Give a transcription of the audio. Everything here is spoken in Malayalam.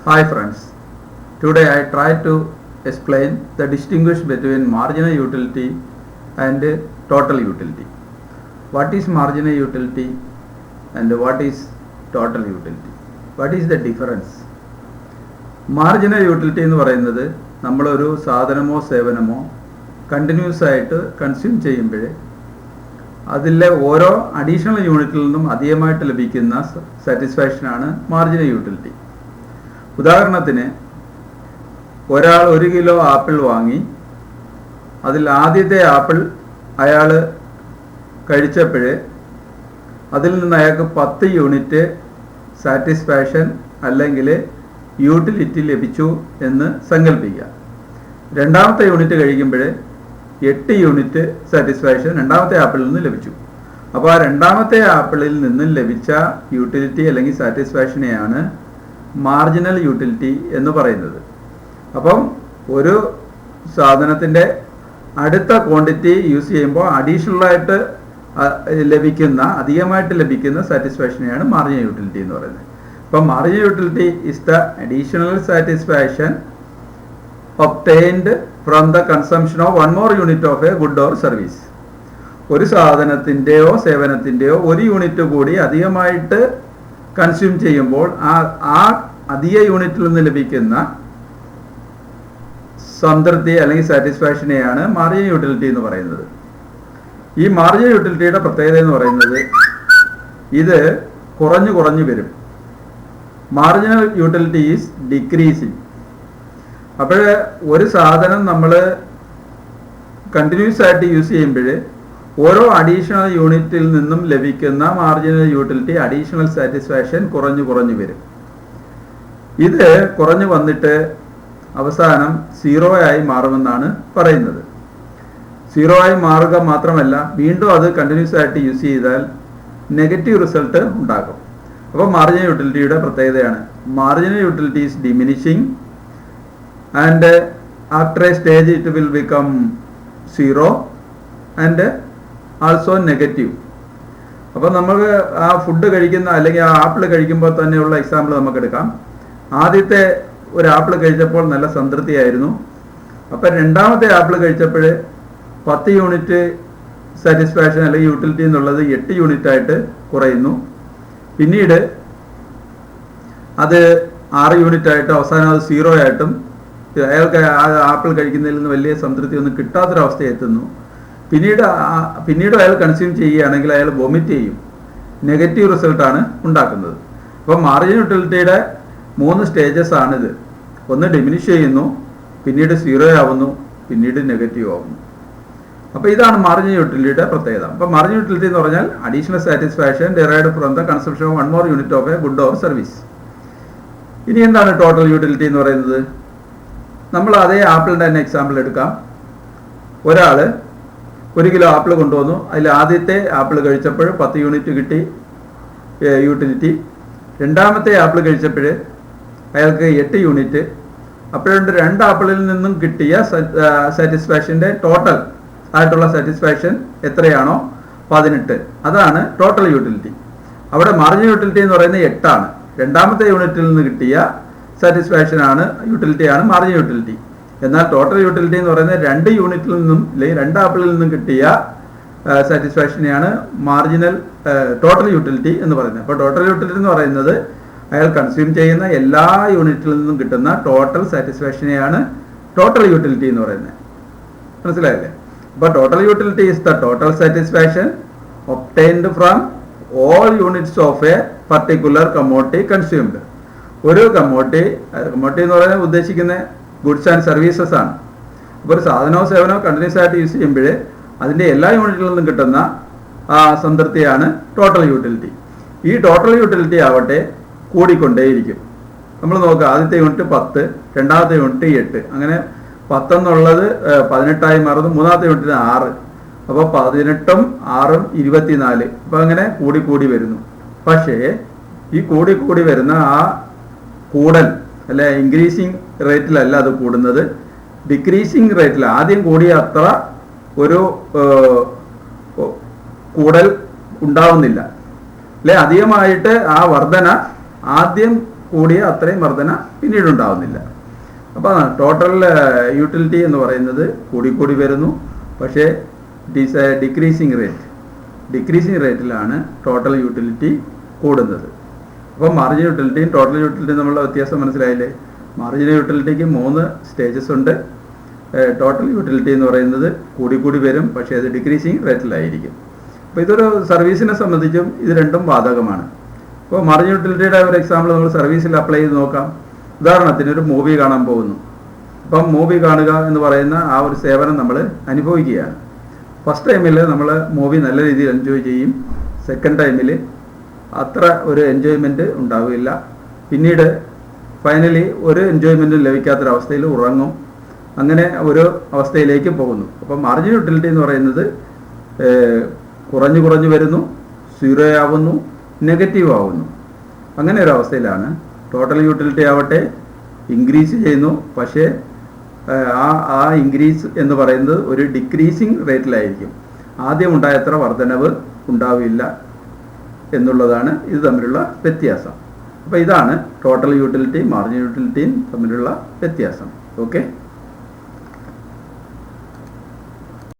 Hi friends, today I try to explain the distinguish between marginal utility and total utility. What is marginal utility and what is total utility? What is the difference? Marginal utility എന്ന് പറയുന്നത് നമ്മളൊരു സാധനമോ സേവനമോ കണ്ടിന്യൂസ് ആയിട്ട് കൺസ്യൂം ചെയ്യുമ്പോൾ അതിലെ ഓരോ അഡീഷണൽ യൂണിറ്റിൽ നിന്നും അധികമായിട്ട് ലഭിക്കുന്ന സാറ്റിസ്ഫാക്ഷനാണ് മാർജിനൽ യൂട്ടിലിറ്റി. ഉദാഹരണത്തിന് ഒരാൾ 1 കിലോ ആപ്പിൾ വാങ്ങി അതിൽ ആദ്യത്തെ ആപ്പിൾ അയാൾ കഴിച്ചപ്പോൾ അതിൽ നിന്ന് അയാൾക്ക് 10 യൂണിറ്റ് സാറ്റിസ്ഫാക്ഷൻ അല്ലെങ്കിൽ യൂട്ടിലിറ്റി ലഭിച്ചു എന്ന് സങ്കല്പിക്കുക. രണ്ടാമത്തെ യൂണിറ്റ് കഴിക്കുമ്പോൾ 8 യൂണിറ്റ് സാറ്റിസ്ഫാക്ഷൻ രണ്ടാമത്തെ ആപ്പിളിൽ നിന്ന് ലഭിച്ചു. അപ്പോൾ ആ രണ്ടാമത്തെ ആപ്പിളിൽ നിന്നും ലഭിച്ച യൂട്ടിലിറ്റി അല്ലെങ്കിൽ സാറ്റിസ്ഫാക്ഷനെയാണ് മാർജിനൽ യൂട്ടിലിറ്റി എന്ന് പറയുന്നത്. അപ്പം ഒരു സാധനത്തിൻ്റെ അടുത്ത ക്വാണ്ടിറ്റി യൂസ് ചെയ്യുമ്പോൾ അഡീഷണലായിട്ട് ലഭിക്കുന്ന അധികമായിട്ട് ലഭിക്കുന്ന സാറ്റിസ്ഫാക്ഷനെയാണ് മാർജിനൽ യൂട്ടിലിറ്റി എന്ന് പറയുന്നത്. അപ്പം marginal utility is the additional satisfaction obtained from the consumption of 1 more unit of A good or service. ഒരു സാധനത്തിൻ്റെയോ സേവനത്തിൻ്റെയോ 1 യൂണിറ്റ് കൂടി അധികമായിട്ട് കൺസ്യൂം ചെയ്യുമ്പോൾ ആ അധിക യൂണിറ്റിൽ നിന്ന് ലഭിക്കുന്ന സംതൃപ്തി അല്ലെങ്കിൽ സാറ്റിസ്ഫാക്ഷനെയാണ് മാർജിനൽ യൂട്ടിലിറ്റി എന്ന് പറയുന്നത്. ഈ മാർജിനൽ യൂട്ടിലിറ്റിയുടെ പ്രത്യേകത എന്ന് പറയുന്നത് ഇത് കുറഞ്ഞു വരും. Marginal utility is decreasing. അപ്പോൾ ഒരു സാധനം നമ്മൾ കണ്ടിന്യൂസ് ആയിട്ട് യൂസ് ചെയ്യുമ്പോൾ ഓരോ അഡീഷണൽ യൂണിറ്റിൽ നിന്നും ലഭിക്കുന്ന മാർജിനൽ യൂട്ടിലിറ്റി അഡീഷണൽ സാറ്റിസ്ഫാക്ഷൻ കുറഞ്ഞു വരും. ഇത് കുറഞ്ഞു വന്നിട്ട് അവസാനം 0 ആയി മാറുമെന്നാണ് പറയുന്നത്. 0 ആയി മാറുക മാത്രമല്ല, വീണ്ടും അത് കണ്ടിന്യൂസ് ആയിട്ട് യൂസ് ചെയ്താൽ നെഗറ്റീവ് റിസൾട്ട് ഉണ്ടാകും. അപ്പോൾ മാർജിനൽ യൂട്ടിലിറ്റിയുടെ പ്രത്യേകതയാണ് marginal utility is diminishing and after A stage it will become 0 and also negative. അപ്പോൾ നമുക്ക് ആ ഫുഡ് കഴിക്കുന്ന അല്ലെങ്കിൽ ആ ആപ്പിൾ കഴിക്കുമ്പോൾ തന്നെയുള്ള എക്സാമ്പിൾ നമുക്ക് എടുക്കാം. ആദ്യത്തെ ഒരു ആപ്പിൾ കഴിച്ചപ്പോൾ നല്ല സംതൃപ്തിയായിരുന്നു. അപ്പം രണ്ടാമത്തെ ആപ്പിൾ കഴിച്ചപ്പോൾ 10 യൂണിറ്റ് സാറ്റിസ്ഫാക്ഷൻ അല്ലെങ്കിൽ യൂട്ടിലിറ്റി എന്നുള്ളത് 8 യൂണിറ്റായിട്ട് കുറയുന്നു. പിന്നീട് അത് 6 യൂണിറ്റായിട്ട് അവസാനം അത് 0 ആയിട്ടും അയാൾക്ക് ആ ആപ്പിൾ കഴിക്കുന്നതിൽ നിന്ന് വലിയ സംതൃപ്തി ഒന്നും കിട്ടാത്തൊരവസ്ഥ എത്തുന്നു. പിന്നീട് അയാൾ കൺസ്യൂം ചെയ്യുകയാണെങ്കിൽ അയാൾ വൊമിറ്റ് ചെയ്യും. നെഗറ്റീവ് റിസൾട്ടാണ് ഉണ്ടാക്കുന്നത്. അപ്പോൾ മാർജിനൽ യൂട്ടിലിറ്റിയുടെ 3 സ്റ്റേജസ് ആണിത്. ഒന്ന് ഡിമിനിഷ് ചെയ്യുന്നു, പിന്നീട് 0 ആവുന്നു, പിന്നീട് നെഗറ്റീവ് ആവുന്നു. അപ്പോൾ ഇതാണ് മാർജിനൽ യൂട്ടിലിറ്റിയുടെ പ്രത്യേകത. അപ്പോൾ മാർജിനൽ യൂട്ടിലിറ്റി എന്ന് പറഞ്ഞാൽ additional satisfaction derived from the consumption of 1 more unit of A good or service. ഇനി എന്താണ് ടോട്ടൽ യൂട്ടിലിറ്റി എന്ന് പറയുന്നത്? നമ്മൾ അതേ ആപ്പിളിൻ്റെ തന്നെ എക്സാമ്പിൾ എടുക്കാം. ഒരാൾ 1 കിലോ ആപ്പിൾ കൊണ്ടുവന്നു. അതിൽ ആദ്യത്തെ ആപ്പിൾ കഴിച്ചപ്പോൾ 10 യൂണിറ്റ് കിട്ടി യൂട്ടിലിറ്റി. രണ്ടാമത്തെ ആപ്പിൾ കഴിച്ചപ്പോൾ അയാൾക്ക് 8 യൂണിറ്റ്. അപ്പോഴുണ്ട് 2 ആപ്പിളിൽ നിന്നും കിട്ടിയ സാറ്റിസ്ഫാക്ഷൻ്റെ ടോട്ടൽ ആയിട്ടുള്ള സാറ്റിസ്ഫാക്ഷൻ എത്രയാണോ 18. അതാണ് ടോട്ടൽ യൂട്ടിലിറ്റി. അവിടെ മാർജിനൽ യൂട്ടിലിറ്റി എന്ന് പറയുന്നത് 8 ആണ്. രണ്ടാമത്തെ യൂണിറ്റിൽ നിന്ന് കിട്ടിയ സാറ്റിസ്ഫാക്ഷനാണ് യൂട്ടിലിറ്റിയാണ് മാർജിനൽ യൂട്ടിലിറ്റി. എന്നാൽ ടോട്ടൽ യൂട്ടിലിറ്റി എന്ന് പറയുന്നത് 2 യൂണിറ്റിൽ നിന്നും അല്ലെങ്കിൽ 2 ആപ്പിളിൽ നിന്നും കിട്ടിയ സാറ്റിസ്ഫാക്ഷനെയാണ് മാർജിനൽ ടോട്ടൽ യൂട്ടിലിറ്റി എന്ന് പറയുന്നത്. അപ്പോൾ ടോട്ടൽ യൂട്ടിലിറ്റി എന്ന് പറയുന്നത് അയാൾ കൺസ്യൂം ചെയ്യുന്ന എല്ലാ യൂണിറ്റിൽ നിന്നും കിട്ടുന്ന ടോട്ടൽ സാറ്റിസ്ഫാക്ഷനെയാണ് ടോട്ടൽ യൂട്ടിലിറ്റി എന്ന് പറയുന്നത്. മനസ്സിലായില്ലേ? അപ്പോൾ total utility is the total satisfaction obtained from all units of A particular commodity consumed. ഒരു കമ്മോഡിറ്റി എന്ന് പറയുന്നത് ഉദ്ദേശിക്കുന്ന ഗുഡ്സ് ആൻഡ് സർവീസസ് ആണ്. അപ്പോൾ ഒരു സാധനമോ സേവനമോ കണ്ടിന്യൂസ് ആയിട്ട് യൂസ് ചെയ്യുമ്പോൾ അതിൻ്റെ എല്ലാ യൂണിറ്റിൽ നിന്നും കിട്ടുന്ന സംതൃപ്തിയാണ് ടോട്ടൽ യൂട്ടിലിറ്റി. ഈ ടോട്ടൽ യൂട്ടിലിറ്റി ആവട്ടെ കൂടിക്കൊണ്ടേയിരിക്കും. നമ്മൾ നോക്കുക, ആദ്യത്തെ യൂണിറ്റ് 10, രണ്ടാമത്തെ യൂണിറ്റ് 8, അങ്ങനെ 10 എന്നുള്ളത് 18 മാറുന്നു. മൂന്നാമത്തെ യൂണിറ്റിന് 6. അപ്പോൾ 18ഉം 6ഉം 24. അപ്പോൾ അങ്ങനെ കൂടി വരുന്നു. പക്ഷേ ഈ കൂടി വരുന്ന ആ കൂടൽ അല്ലെ ഇൻക്രീസിങ് റേറ്റിലല്ല അത് കൂടുന്നത്, ഡിക്രീസിങ് റേറ്റിൽ. ആദ്യം കൂടിയ അത്ര ഒരു കൂടൽ ഉണ്ടാവുന്നില്ല അല്ലെ. അധികമായിട്ട് ആ വർധന ആദ്യം കൂടിയ അത്രയും വർധന പിന്നീട് ഉണ്ടാവുന്നില്ല. അപ്പോൾ ടോട്ടൽ യൂട്ടിലിറ്റി എന്ന് പറയുന്നത് കൂടിക്കൂടി വരുന്നു. പക്ഷേ ഇറ്റ് ഈസ് എ ഡിക്രീസിങ് റേറ്റിലാണ് ടോട്ടൽ യൂട്ടിലിറ്റി കൂടുന്നത്. അപ്പോൾ മാർജിനൽ യൂട്ടിലിറ്റിയും ടോട്ടൽ യൂട്ടിലിറ്റിയും തമ്മിലുള്ള വ്യത്യാസം മനസ്സിലായില്ലേ? മാർജിനൽ യൂട്ടിലിറ്റിക്ക് 3 സ്റ്റേജസ് ഉണ്ട്. ടോട്ടൽ യൂട്ടിലിറ്റി എന്ന് പറയുന്നത് കൂടിക്കൂടി വരും, പക്ഷേ അത് ഡിക്രീസിങ് റേറ്റിലായിരിക്കും. അപ്പോൾ ഇതൊരു സർവീസിനെ സംബന്ധിച്ചും ഇത് രണ്ടും ബാധകമാണ്. ഇപ്പോൾ മാർജിനൽ യൂട്ടിലിറ്റിയുടെ ഒരു എക്സാമ്പിൾ നമ്മൾ സർവീസിൽ അപ്ലൈ ചെയ്ത് നോക്കാം. ഉദാഹരണത്തിന് ഒരു മൂവി കാണാൻ പോകുന്നു. അപ്പം മൂവി കാണുക എന്ന് പറയുന്ന ആ ഒരു സേവനം നമ്മൾ അനുഭവിക്കുകയാണ്. ഫസ്റ്റ് ടൈമിൽ നമ്മൾ മൂവി നല്ല രീതിയിൽ എൻജോയ് ചെയ്യും. സെക്കൻഡ് ടൈമിൽ അത്ര ഒരു എൻജോയ്മെൻറ്റ് ഉണ്ടാവില്ല. പിന്നീട് ഫൈനലി ഒരു എൻജോയ്മെൻറ്റും ലഭിക്കാത്തൊരവസ്ഥയിൽ ഉറങ്ങും. അങ്ങനെ ഒരു അവസ്ഥയിലേക്ക് പോകുന്നു. അപ്പം മാർജിനൽ യൂട്ടിലിറ്റി എന്ന് പറയുന്നത് കുറഞ്ഞു വരുന്നു, സീറോ ആവുന്നു, നെഗറ്റീവ് ആവുന്നു. അങ്ങനെ ഒരു അവസ്ഥയിലാണ്. ടോട്ടൽ യൂട്ടിലിറ്റി ആവട്ടെ ഇൻക്രീസ് ചെയ്യുന്നു, പക്ഷേ ആ ഇൻക്രീസ് എന്ന് പറയുന്നത് ഒരു ഡിക്രീസിങ് റേറ്റിലായിരിക്കും. ആദ്യം ഉണ്ടായത്ര വർധനവ് ഉണ്ടാവില്ല എന്നുള്ളതാണ് ഇത് തമ്മിലുള്ള വ്യത്യാസം. അപ്പോൾ ഇതാണ് ടോട്ടൽ യൂട്ടിലിറ്റിയും മാർജിനൽ യൂട്ടിലിറ്റിയും തമ്മിലുള്ള വ്യത്യാസം. ഓക്കെ.